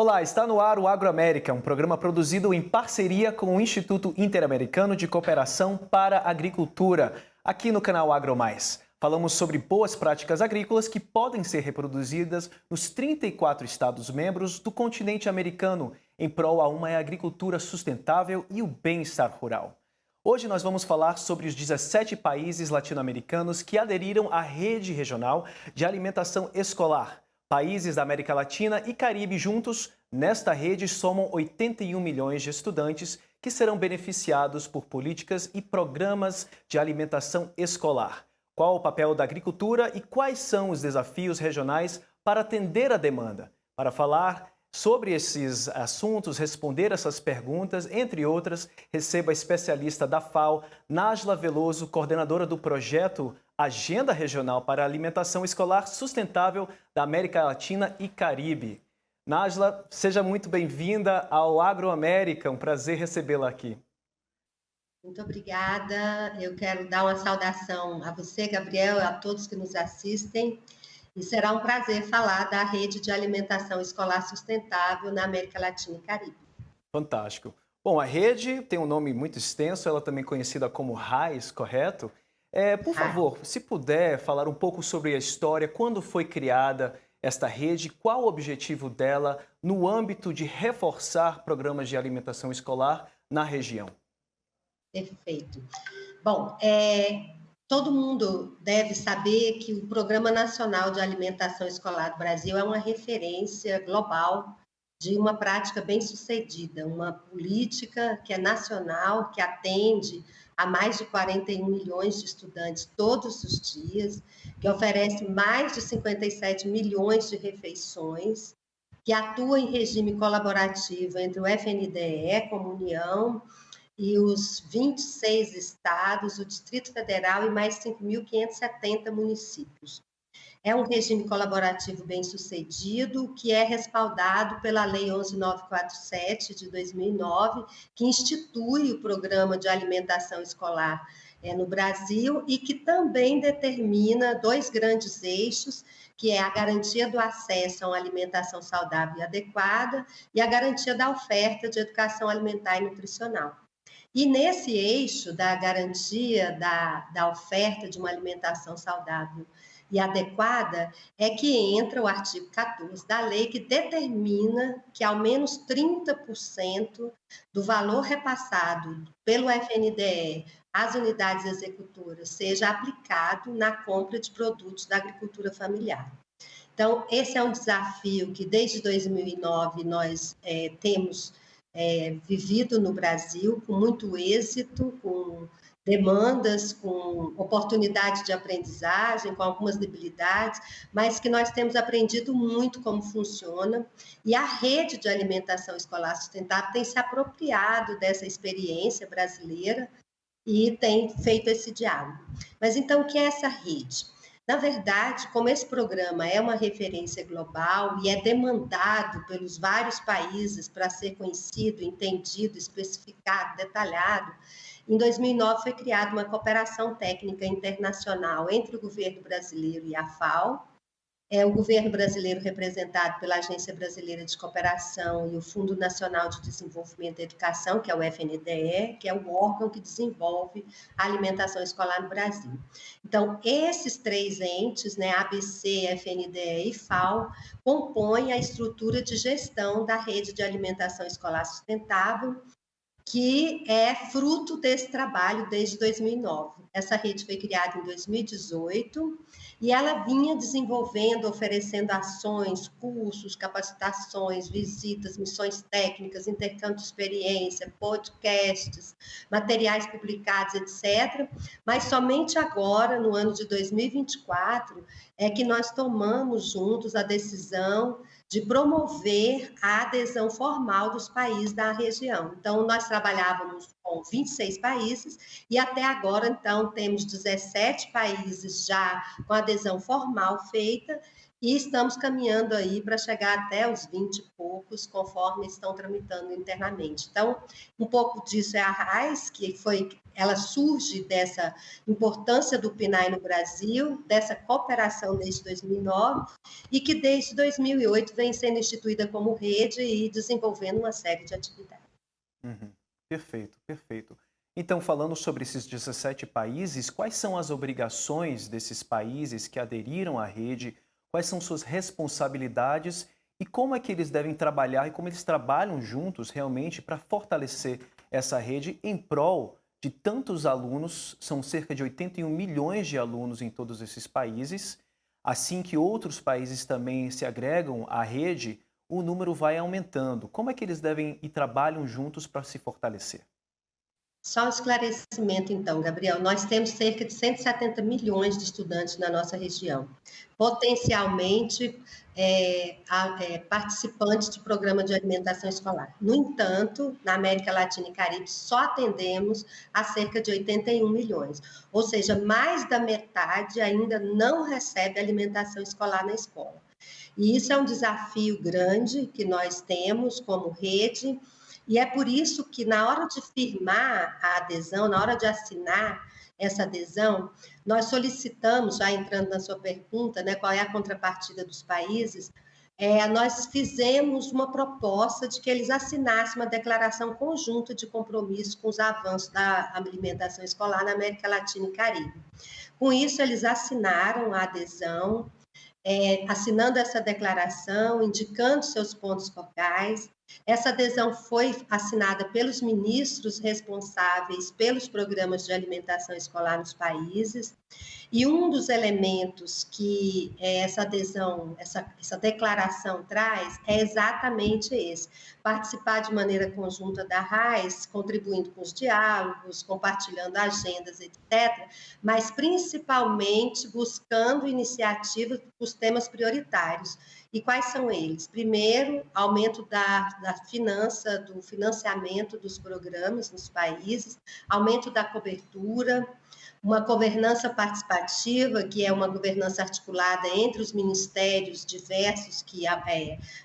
Olá, está no ar o Agroamérica, um programa produzido em parceria com o Instituto Interamericano de Cooperação para a Agricultura, aqui no canal AgroMais. Falamos sobre boas práticas agrícolas que podem ser reproduzidas nos 34 Estados-membros do continente americano, em prol a uma agricultura sustentável e o bem-estar rural. Hoje nós vamos falar sobre os 17 países latino-americanos que aderiram à Rede Regional de Alimentação Escolar. Países da América Latina e Caribe juntos, nesta rede somam 81 milhões de estudantes que serão beneficiados por políticas e programas de alimentação escolar. Qual o papel da agricultura e quais são os desafios regionais para atender a demanda? Para falar sobre esses assuntos, responder essas perguntas, entre outras, receba a especialista da FAO, Nájila Veloso, coordenadora do projeto Agenda Regional para a Alimentação Escolar Sustentável da América Latina e Caribe. Nájila, seja muito bem-vinda ao Agroamérica, um prazer recebê-la aqui. Muito obrigada, eu quero dar uma saudação a você, Gabriel, e a todos que nos assistem. E será um prazer falar da Rede de Alimentação Escolar Sustentável na América Latina e Caribe. Fantástico. Bom, a rede tem um nome muito extenso, ela também é conhecida como RAIS, correto? Por favor, se puder falar um pouco sobre a história, quando foi criada esta rede, qual o objetivo dela no âmbito de reforçar programas de alimentação escolar na região? Perfeito. Bom, todo mundo deve saber que o Programa Nacional de Alimentação Escolar do Brasil é uma referência global de uma prática bem-sucedida, uma política que é nacional, que atende a mais de 41 milhões de estudantes todos os dias, que oferece mais de 57 milhões de refeições, que atua em regime colaborativo entre o FNDE, como União, e os 26 estados, o Distrito Federal e mais 5.570 municípios. É um regime colaborativo bem-sucedido, que é respaldado pela Lei 11.947, de 2009, que institui o Programa de Alimentação Escolar no Brasil e que também determina dois grandes eixos, que é a garantia do acesso a uma alimentação saudável e adequada e a garantia da oferta de educação alimentar e nutricional. E nesse eixo da garantia da oferta de uma alimentação saudável e adequada, é que entra o artigo 14 da lei, que determina que ao menos 30% do valor repassado pelo FNDE às unidades executoras seja aplicado na compra de produtos da agricultura familiar. Então, esse é um desafio que desde 2009 nós temos vivido no Brasil com muito êxito, com demandas, com oportunidade de aprendizagem, com algumas debilidades, mas que nós temos aprendido muito como funciona, e a Rede de Alimentação Escolar Sustentável tem se apropriado dessa experiência brasileira e tem feito esse diálogo. Mas então, o que é essa rede? Na verdade, como esse programa é uma referência global e é demandado pelos vários países para ser conhecido, entendido, especificado, detalhado, em 2009 foi criada uma cooperação técnica internacional entre o governo brasileiro e a FAO. O governo brasileiro representado pela Agência Brasileira de Cooperação e o Fundo Nacional de Desenvolvimento da Educação, que é o FNDE, que é o órgão que desenvolve a alimentação escolar no Brasil. Então, esses três entes, ABC, FNDE e FAO, compõem a estrutura de gestão da Rede de Alimentação Escolar Sustentável, que é fruto desse trabalho desde 2009. Essa rede foi criada em 2018 e ela vinha desenvolvendo, oferecendo ações, cursos, capacitações, visitas, missões técnicas, intercâmbio de experiência, podcasts, materiais publicados, etc. Mas somente agora, no ano de 2024, é que nós tomamos juntos a decisão de promover a adesão formal dos países da região. Então, nós trabalhávamos com 26 países e até agora, então, temos 17 países já com adesão formal feita e estamos caminhando aí para chegar até os 20 e poucos, conforme estão tramitando internamente. Então, um pouco disso é a RAIS, que foi ela surge dessa importância do PNAE no Brasil, dessa cooperação desde 2009, e que desde 2008 vem sendo instituída como rede e desenvolvendo uma série de atividades. Uhum. Perfeito, perfeito. Então, falando sobre esses 17 países, quais são as obrigações desses países que aderiram à rede? Quais são suas responsabilidades e como é que eles devem trabalhar e como eles trabalham juntos realmente para fortalecer essa rede em prol de tantos alunos? São cerca de 81 milhões de alunos em todos esses países. Assim que outros países também se agregam à rede, o número vai aumentando. Como é que eles devem e trabalham juntos para se fortalecer? Só um esclarecimento, então, Gabriel. Nós temos cerca de 170 milhões de estudantes na nossa região, potencialmente participantes de programa de alimentação escolar. No entanto, na América Latina e Caribe, só atendemos a cerca de 81 milhões, ou seja, mais da metade ainda não recebe alimentação escolar na escola. E isso é um desafio grande que nós temos como rede, e é por isso que, na hora de firmar a adesão, na hora de assinar essa adesão, nós solicitamos, já entrando na sua pergunta, né, qual é a contrapartida dos países, nós fizemos uma proposta de que eles assinassem uma declaração conjunta de compromisso com os avanços da alimentação escolar na América Latina e Caribe. Com isso, eles assinaram a adesão, assinando essa declaração, indicando seus pontos focais. Essa adesão foi assinada pelos ministros responsáveis pelos programas de alimentação escolar nos países, e um dos elementos que essa adesão, essa declaração traz é exatamente esse: participar de maneira conjunta da RAIS, contribuindo com os diálogos, compartilhando agendas, etc., mas principalmente buscando iniciativas para os temas prioritários. E quais são eles? Primeiro, aumento do financiamento dos programas nos países, aumento da cobertura, uma governança participativa, que é uma governança articulada entre os ministérios diversos que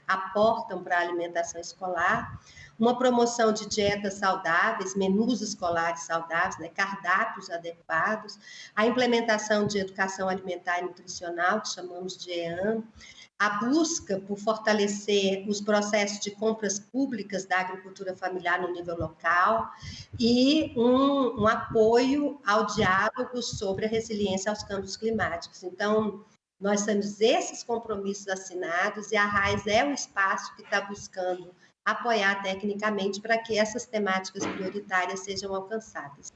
aportam para a alimentação escolar, uma promoção de dietas saudáveis, menus escolares saudáveis, né, cardápios adequados, a implementação de educação alimentar e nutricional, que chamamos de EAN, a busca por fortalecer os processos de compras públicas da agricultura familiar no nível local e um apoio ao diálogo sobre a resiliência aos câmbios climáticos. Então, nós temos esses compromissos assinados e a RAIS é um espaço que está buscando apoiar tecnicamente para que essas temáticas prioritárias sejam alcançadas.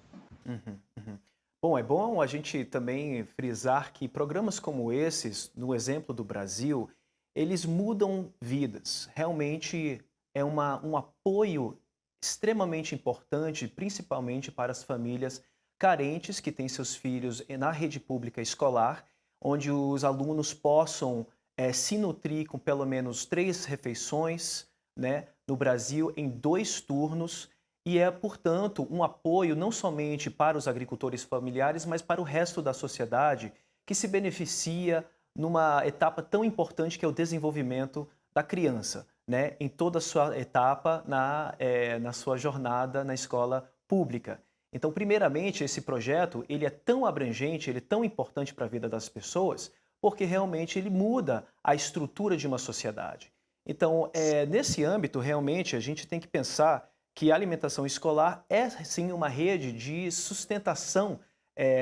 Uhum, uhum. Bom, é bom a gente também frisar que programas como esses, no exemplo do Brasil, eles mudam vidas. Realmente é um apoio extremamente importante, principalmente para as famílias carentes que têm seus filhos na rede pública escolar, onde os alunos possam se nutrir com pelo menos 3 refeições, né, no Brasil, em 2 turnos. E é, portanto, um apoio não somente para os agricultores familiares, mas para o resto da sociedade que se beneficia numa etapa tão importante que é o desenvolvimento da criança, né? Em toda a sua etapa na sua jornada na escola pública. Então, primeiramente, esse projeto ele é tão abrangente, ele é tão importante para a vida das pessoas, porque realmente ele muda a estrutura de uma sociedade. Então, nesse âmbito, realmente, a gente tem que pensar que a alimentação escolar é, sim, uma rede de sustentação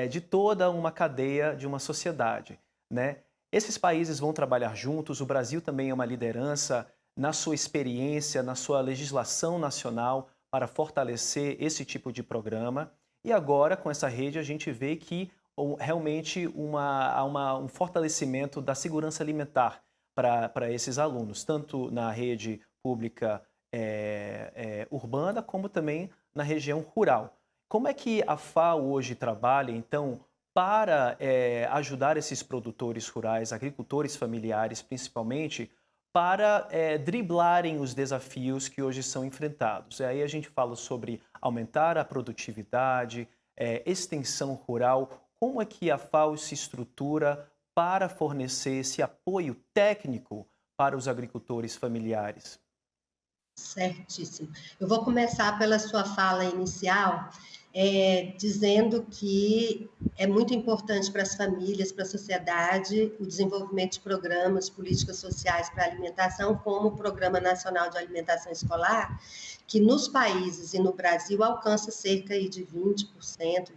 de toda uma cadeia de uma sociedade, né? Esses países vão trabalhar juntos, o Brasil também é uma liderança na sua experiência, na sua legislação nacional para fortalecer esse tipo de programa. E agora, com essa rede, a gente vê que realmente há um fortalecimento da segurança alimentar para esses alunos, tanto na rede pública urbana, como também na região rural. Como é que a FAO hoje trabalha, então, para ajudar esses produtores rurais, agricultores familiares, principalmente, para driblarem os desafios que hoje são enfrentados? Aí a gente fala sobre aumentar a produtividade, extensão rural. Como é que a FAO se estrutura para fornecer esse apoio técnico para os agricultores familiares? Certíssimo. Eu vou começar pela sua fala inicial, dizendo que é muito importante para as famílias, para a sociedade, o desenvolvimento de programas, políticas sociais para a alimentação, como o Programa Nacional de Alimentação Escolar, que nos países e no Brasil alcança cerca de 20%,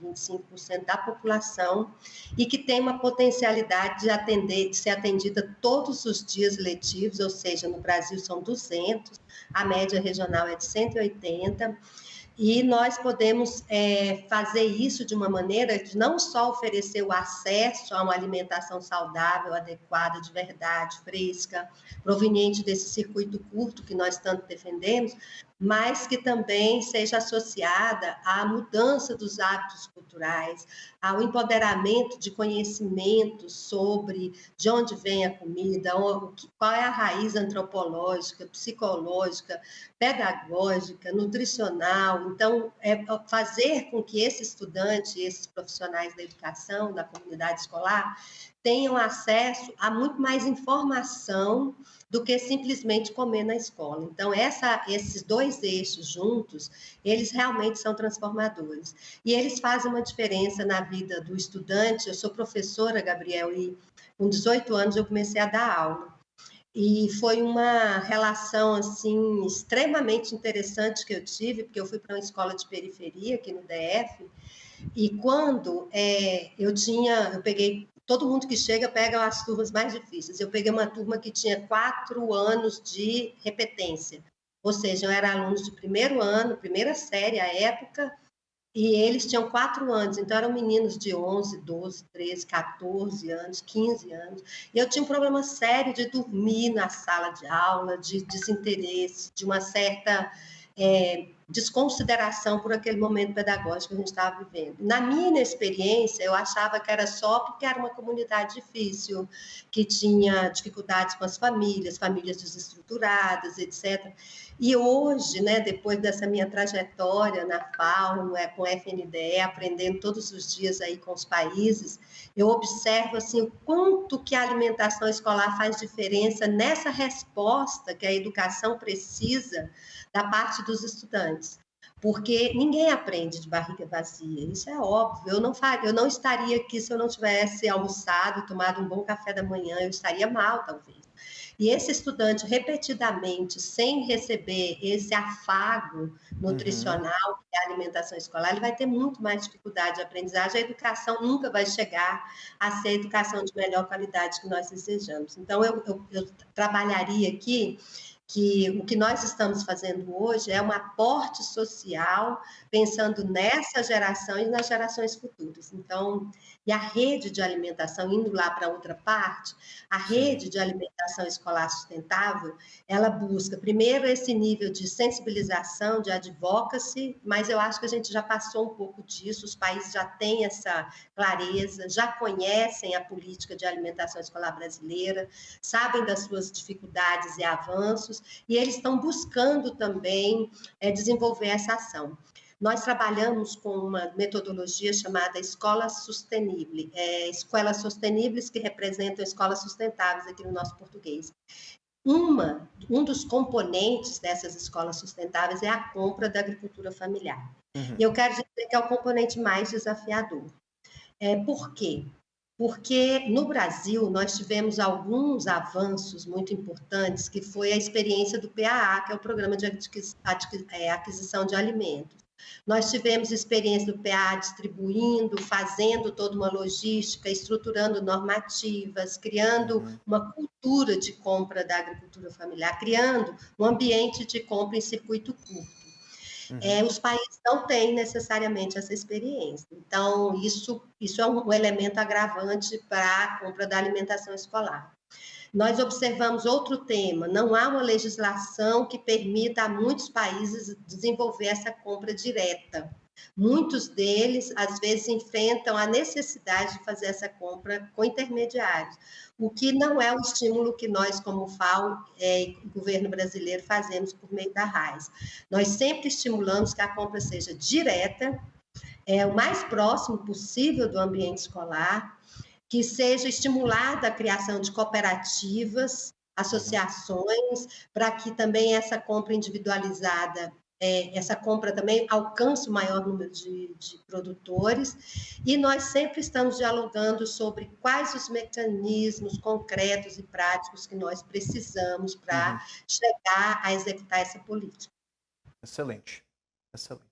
25% da população e que tem uma potencialidade de ser atendida todos os dias letivos, ou seja, no Brasil são 200, a média regional é de 180, e nós podemos fazer isso de uma maneira de não só oferecer o acesso a uma alimentação saudável, adequada, de verdade, fresca, proveniente desse circuito curto que nós tanto defendemos, mas que também seja associada à mudança dos hábitos culturais, ao empoderamento de conhecimento sobre de onde vem a comida, qual é a raiz antropológica, psicológica, pedagógica, nutricional. Então, fazer com que esse estudante, esses profissionais da educação, da comunidade escolar, tenham acesso a muito mais informação do que simplesmente comer na escola. Então, esses dois eixos juntos, eles realmente são transformadores. E eles fazem uma diferença na vida do estudante. Eu sou professora, Gabriel, e com 18 anos eu comecei a dar aula. E foi uma relação assim extremamente interessante que eu tive, porque eu fui para uma escola de periferia aqui no DF, e quando eu peguei, todo mundo que chega pega as turmas mais difíceis. Eu peguei uma turma que tinha 4 anos de repetência, ou seja, eu era aluno de primeiro ano, primeira série à época, e eles tinham 4 anos, então eram meninos de 11, 12, 13, 14 anos, 15 anos. E eu tinha um problema sério de dormir na sala de aula, de desinteresse, de uma certa desconsideração por aquele momento pedagógico que a gente estava vivendo. Na minha inexperiência, eu achava que era só porque era uma comunidade difícil, que tinha dificuldades com as famílias desestruturadas, etc. E hoje, né, depois dessa minha trajetória na FAO, com a FNDE, aprendendo todos os dias aí com os países, eu observo assim, o quanto que a alimentação escolar faz diferença nessa resposta que a educação precisa da parte dos estudantes. Porque ninguém aprende de barriga vazia, isso é óbvio. Eu não estaria aqui se eu não tivesse almoçado, tomado um bom café da manhã, eu estaria mal, talvez. E esse estudante, repetidamente, sem receber esse afago nutricional, que é a alimentação escolar, ele vai ter muito mais dificuldade de aprendizagem. A educação nunca vai chegar a ser a educação de melhor qualidade que nós desejamos. Então, eu trabalharia aqui que o que nós estamos fazendo hoje é um aporte social, pensando nessa geração e nas gerações futuras. Então, e a rede de alimentação, indo lá para outra parte, a rede de alimentação escolar sustentável, ela busca, primeiro, esse nível de sensibilização, de advocacy, mas eu acho que a gente já passou um pouco disso, os países já têm essa clareza, já conhecem a política de alimentação escolar brasileira, sabem das suas dificuldades e avanços, e eles estão buscando também desenvolver essa ação. Nós trabalhamos com uma metodologia chamada Escolas Susteníveis, escolas sustentáveis que representam escolas sustentáveis aqui no nosso português. Um dos componentes dessas escolas sustentáveis é a compra da agricultura familiar. E eu quero dizer que é o componente mais desafiador. Por quê? Porque no Brasil nós tivemos alguns avanços muito importantes, que foi a experiência do PAA, que é o Programa de Aquisição de Alimentos. Nós tivemos experiência do PAA distribuindo, fazendo toda uma logística, estruturando normativas, criando uma cultura de compra da agricultura familiar, criando um ambiente de compra em circuito curto. Os países não têm necessariamente essa experiência. Então, isso é um elemento agravante para a compra da alimentação escolar. Nós observamos outro tema: não há uma legislação que permita a muitos países desenvolver essa compra direta. Muitos deles, às vezes, enfrentam a necessidade de fazer essa compra com intermediários, o que não é o estímulo que nós, como FAO e governo brasileiro, fazemos por meio da RAIS. Nós sempre estimulamos que a compra seja direta, o mais próximo possível do ambiente escolar, que seja estimulada a criação de cooperativas, associações, para que também essa compra individualizada essa compra também alcance o maior número de produtores, e nós sempre estamos dialogando sobre quais os mecanismos concretos e práticos que nós precisamos para chegar a executar essa política. Excelente, excelente.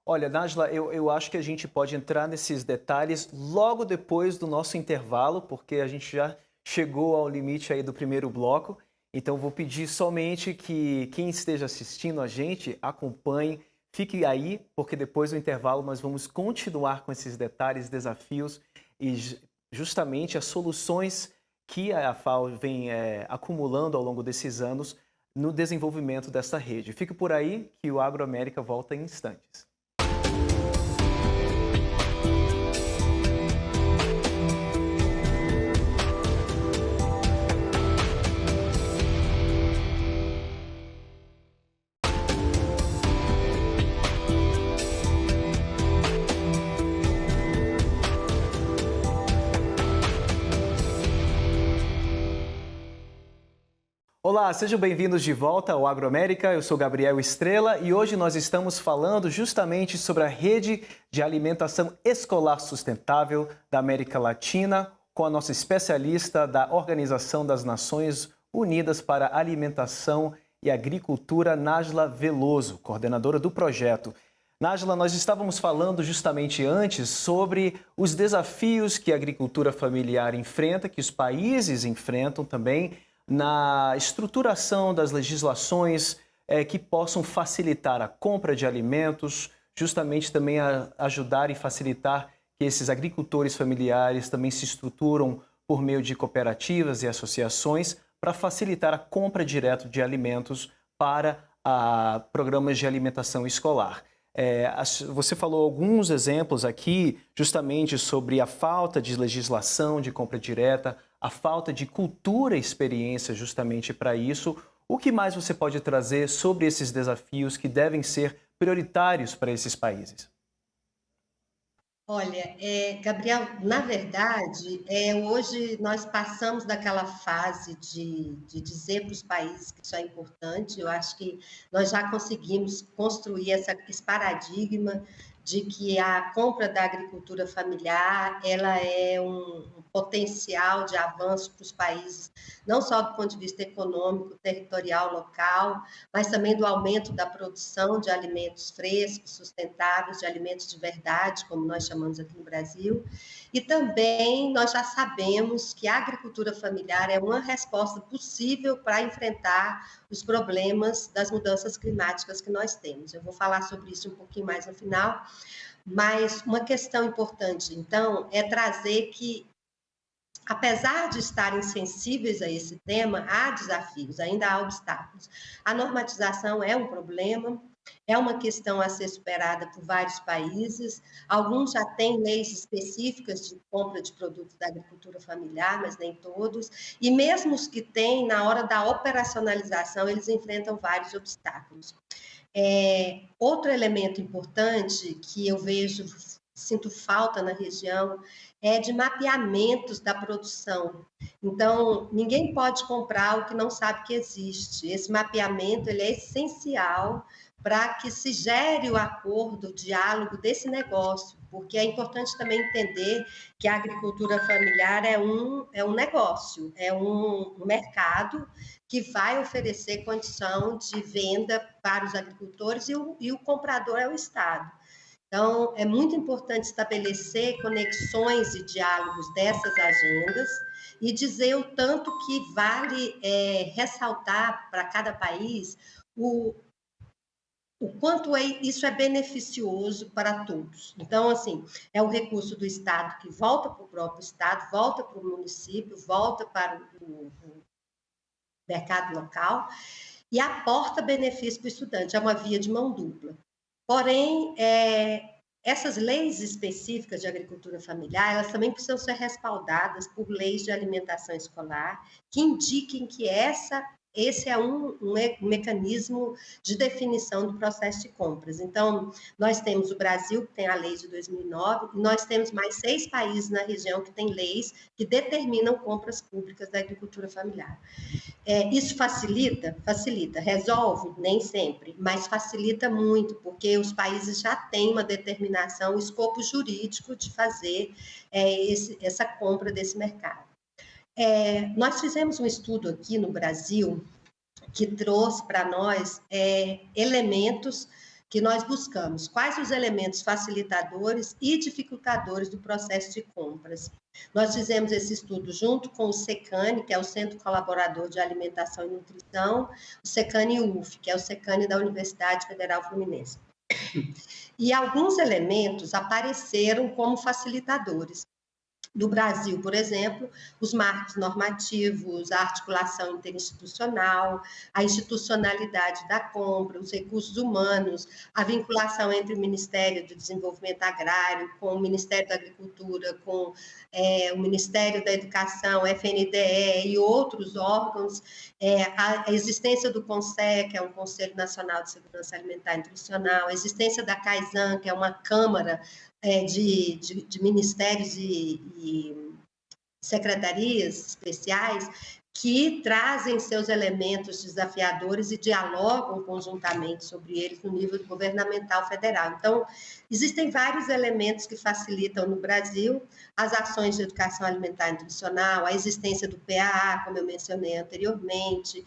Olha, Nájila, eu acho que a gente pode entrar nesses detalhes logo depois do nosso intervalo, porque a gente já chegou ao limite aí do primeiro bloco. Então, vou pedir somente que quem esteja assistindo a gente acompanhe, fique aí, porque depois do intervalo nós vamos continuar com esses detalhes, desafios e justamente as soluções que a FAO vem acumulando ao longo desses anos no desenvolvimento dessa rede. Fique por aí que o Agroamérica volta em instantes. Olá, sejam bem-vindos de volta ao Agroamérica. Eu sou Gabriel Estrela e hoje nós estamos falando justamente sobre a rede de alimentação escolar sustentável da América Latina, com a nossa especialista da Organização das Nações Unidas para a Alimentação e Agricultura, Nájila Veloso, coordenadora do projeto. Nájila, nós estávamos falando justamente antes sobre os desafios que a agricultura familiar enfrenta, que os países enfrentam também, na estruturação das legislações que possam facilitar a compra de alimentos, justamente também ajudar e facilitar que esses agricultores familiares também se estruturam por meio de cooperativas e associações para facilitar a compra direta de alimentos para programas de alimentação escolar. Você falou alguns exemplos aqui justamente sobre a falta de legislação de compra direta, a falta de cultura e experiência justamente para isso. O que mais você pode trazer sobre esses desafios que devem ser prioritários para esses países? Olha, Gabriel, na verdade, hoje nós passamos daquela fase de dizer para os países que isso é importante. Eu acho que nós já conseguimos construir esse paradigma de que a compra da agricultura familiar ela é um potencial de avanço para os países, não só do ponto de vista econômico, territorial, local, mas também do aumento da produção de alimentos frescos, sustentáveis, de alimentos de verdade, como nós chamamos aqui no Brasil. E também nós já sabemos que a agricultura familiar é uma resposta possível para enfrentar os problemas das mudanças climáticas que nós temos. Eu vou falar sobre isso um pouquinho mais no final, mas uma questão importante, então, é trazer que, apesar de estarem sensíveis a esse tema, há desafios, ainda há obstáculos. A normatização é um problema, é uma questão a ser superada por vários países. Alguns já têm leis específicas de compra de produtos da agricultura familiar, mas nem todos. E mesmo os que têm, na hora da operacionalização, eles enfrentam vários obstáculos. Outro elemento importante que eu vejo, sinto falta na região, é de mapeamentos da produção. Então, ninguém pode comprar algo que não sabe que existe. Esse mapeamento ele é essencial para que se gere o acordo, o diálogo desse negócio, porque é importante também entender que a agricultura familiar é um negócio, é um mercado que vai oferecer condição de venda para os agricultores e o comprador é o Estado. Então, é muito importante estabelecer conexões e diálogos dessas agendas e dizer o tanto que vale ressaltar para cada país o quanto isso é beneficioso para todos. Então, assim, é o recurso do Estado que volta para o próprio Estado, volta para o município, volta para o mercado local e aporta benefício para o estudante. É uma via de mão dupla. Porém, essas leis específicas de agricultura familiar, elas também precisam ser respaldadas por leis de alimentação escolar que indiquem que esse é um mecanismo de definição do processo de compras. Então, nós temos o Brasil, que tem a lei de 2009, e nós temos mais 6 países na região que têm leis que determinam compras públicas da agricultura familiar. Isso facilita? Facilita. Resolve? Nem sempre, mas facilita muito, porque os países já têm uma determinação, um escopo jurídico de fazer essa compra desse mercado. Nós fizemos um estudo aqui no Brasil que trouxe para nós elementos que nós buscamos. Quais os elementos facilitadores e dificultadores do processo de compras? Nós fizemos esse estudo junto com o SECANI, que é o Centro Colaborador de Alimentação e Nutrição, o SECANI-UF, que é o SECANI da Universidade Federal Fluminense. E alguns elementos apareceram como facilitadores. No Brasil, por exemplo, os marcos normativos, a articulação interinstitucional, a institucionalidade da compra, os recursos humanos, a vinculação entre o Ministério do Desenvolvimento Agrário com o Ministério da Agricultura, com o Ministério da Educação, FNDE e outros órgãos, a existência do CONSEC, que é um Conselho Nacional de Segurança Alimentar e Nutricional, a existência da CAISAN, que é uma Câmara de ministérios e secretarias especiais que trazem seus elementos desafiadores e dialogam conjuntamente sobre eles no nível governamental federal. Então, existem vários elementos que facilitam no Brasil as ações de educação alimentar e nutricional, a existência do PAA, como eu mencionei anteriormente,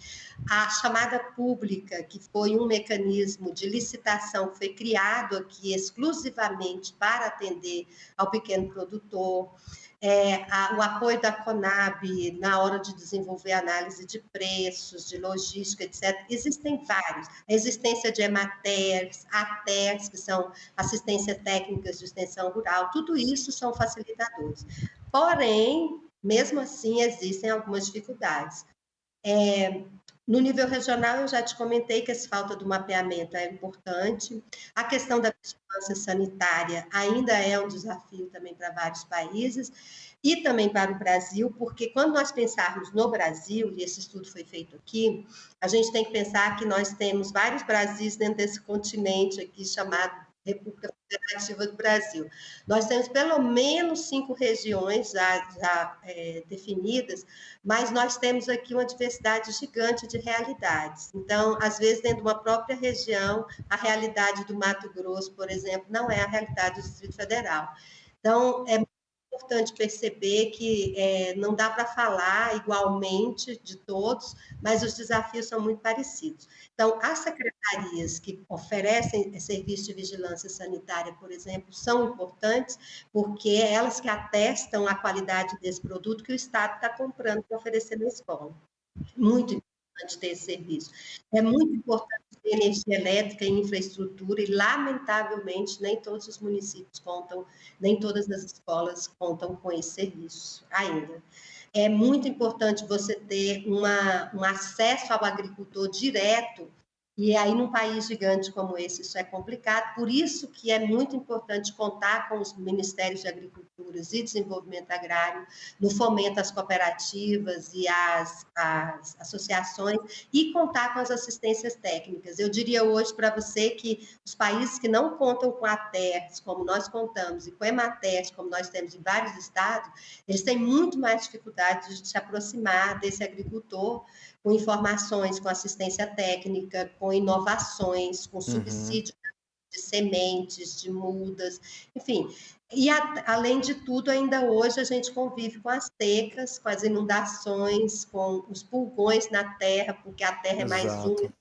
a chamada pública, que foi um mecanismo de licitação que foi criado aqui exclusivamente para atender ao pequeno produtor, o apoio da Conab na hora de desenvolver análise de preços, de logística, etc. Existem vários. A existência de EMATERs, ATERs, que são assistência técnicas de extensão rural, tudo isso são facilitadores. Porém, mesmo assim, existem algumas dificuldades. No nível regional, eu já te comentei que essa falta do mapeamento é importante. A questão da vigilância sanitária ainda é um desafio também para vários países e também para o Brasil, porque quando nós pensarmos no Brasil, e esse estudo foi feito aqui, a gente tem que pensar que nós temos vários Brasis dentro desse continente aqui chamado República Federativa do Brasil. Nós temos pelo menos 5 regiões já definidas, mas nós temos aqui uma diversidade gigante de realidades. Então, às vezes, dentro de uma própria região, a realidade do Mato Grosso, por exemplo, não é a realidade do Distrito Federal. Então, é importante perceber que não dá para falar igualmente de todos, mas os desafios são muito parecidos. Então, as secretarias que oferecem serviço de vigilância sanitária, por exemplo, são importantes, porque é elas que atestam a qualidade desse produto que o Estado está comprando para oferecer na escola. Muito importante ter esse serviço. É muito importante ter energia elétrica e infraestrutura, e, lamentavelmente, nem todos os municípios contam, nem todas as escolas contam com esse serviço ainda. É muito importante você ter um acesso ao agricultor direto, e aí, num país gigante como esse, isso é complicado. Por isso que é muito importante contar com os Ministérios de Agricultura e Desenvolvimento Agrário, no fomento às cooperativas e às associações, e contar com as assistências técnicas. Eu diria hoje para você que os países que não contam com ATERs, como nós contamos, e com EMATERs, como nós temos em vários estados, eles têm muito mais dificuldade de se aproximar desse agricultor, com informações, com assistência técnica, com inovações, com subsídio de sementes, de mudas, enfim. E, além de tudo, ainda hoje a gente convive com as secas, com as inundações, com os pulgões na terra, porque a terra é mais úmida,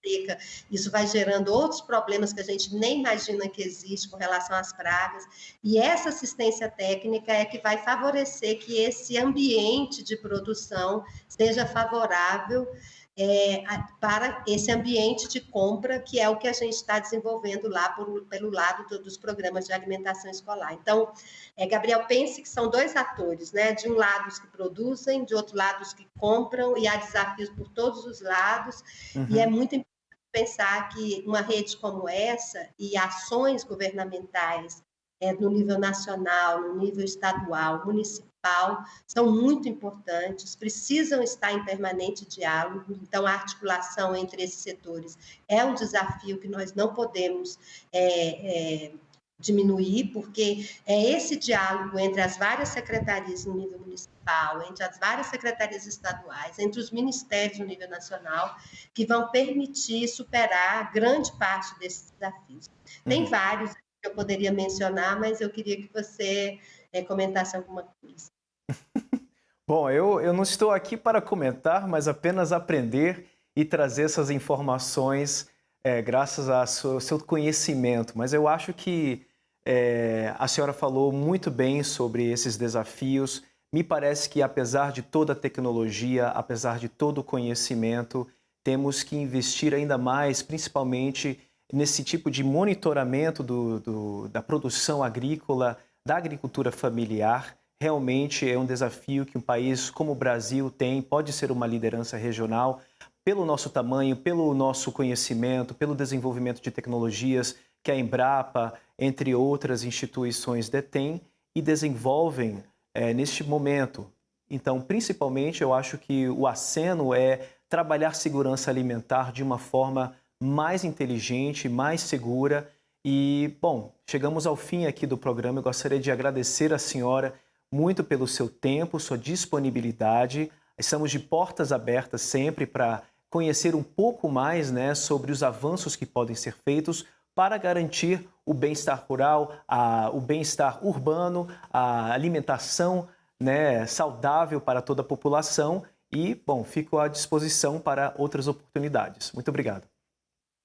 seca. Isso vai gerando outros problemas que a gente nem imagina que existe com relação às pragas, e essa assistência técnica é que vai favorecer que esse ambiente de produção seja favorável para esse ambiente de compra, que é o que a gente está desenvolvendo lá pelo lado dos programas de alimentação escolar. Então, Gabriel, pense que são 2 atores, né? De um lado os que produzem, de outro lado os que compram, e há desafios por todos os lados, e é muito importante pensar que uma rede como essa e ações governamentais no nível nacional, no nível estadual, municipal, são muito importantes, precisam estar em permanente diálogo. Então, a articulação entre esses setores é um desafio que nós não podemos diminuir, porque é esse diálogo entre as várias secretarias no nível municipal, entre as várias secretarias estaduais, entre os ministérios no nível nacional, que vão permitir superar grande parte desses desafios. Tem vários que eu poderia mencionar, mas eu queria que você comentasse alguma coisa. Bom, eu não estou aqui para comentar, mas apenas aprender e trazer essas informações graças ao seu conhecimento. Mas eu acho que a senhora falou muito bem sobre esses desafios. Me parece que, apesar de toda a tecnologia, apesar de todo o conhecimento, temos que investir ainda mais, principalmente nesse tipo de monitoramento da produção agrícola, da agricultura familiar. Realmente é um desafio que um país como o Brasil tem, pode ser uma liderança regional, pelo nosso tamanho, pelo nosso conhecimento, pelo desenvolvimento de tecnologias que a Embrapa, entre outras instituições, detém e desenvolvem neste momento. Então, principalmente, eu acho que o aceno é trabalhar segurança alimentar de uma forma mais inteligente, mais segura. E, bom, chegamos ao fim aqui do programa. Eu gostaria de agradecer a senhora muito pelo seu tempo, sua disponibilidade. Estamos de portas abertas sempre para conhecer um pouco mais, né, sobre os avanços que podem ser feitos para garantir o bem-estar rural, o bem-estar urbano, a alimentação, né, saudável para toda a população. E, bom, fico à disposição para outras oportunidades. Muito obrigado.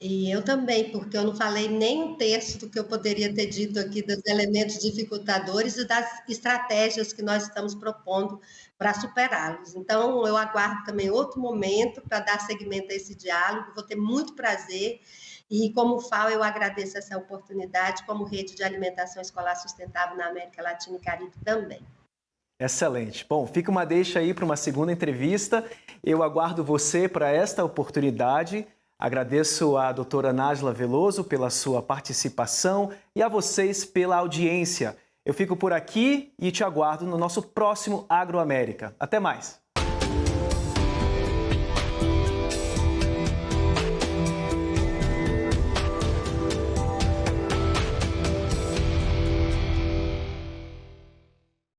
E eu também, porque eu não falei nem um terço do que eu poderia ter dito aqui dos elementos dificultadores e das estratégias que nós estamos propondo para superá-los. Então, eu aguardo também outro momento para dar seguimento a esse diálogo, vou ter muito prazer. E como FAO, eu agradeço essa oportunidade como rede de alimentação escolar sustentável na América Latina e Caribe também. Excelente. Bom, fica uma deixa aí para uma segunda entrevista. Eu aguardo você para esta oportunidade. Agradeço à doutora Nájila Veloso pela sua participação e a vocês pela audiência. Eu fico por aqui e te aguardo no nosso próximo Agroamérica. Até mais!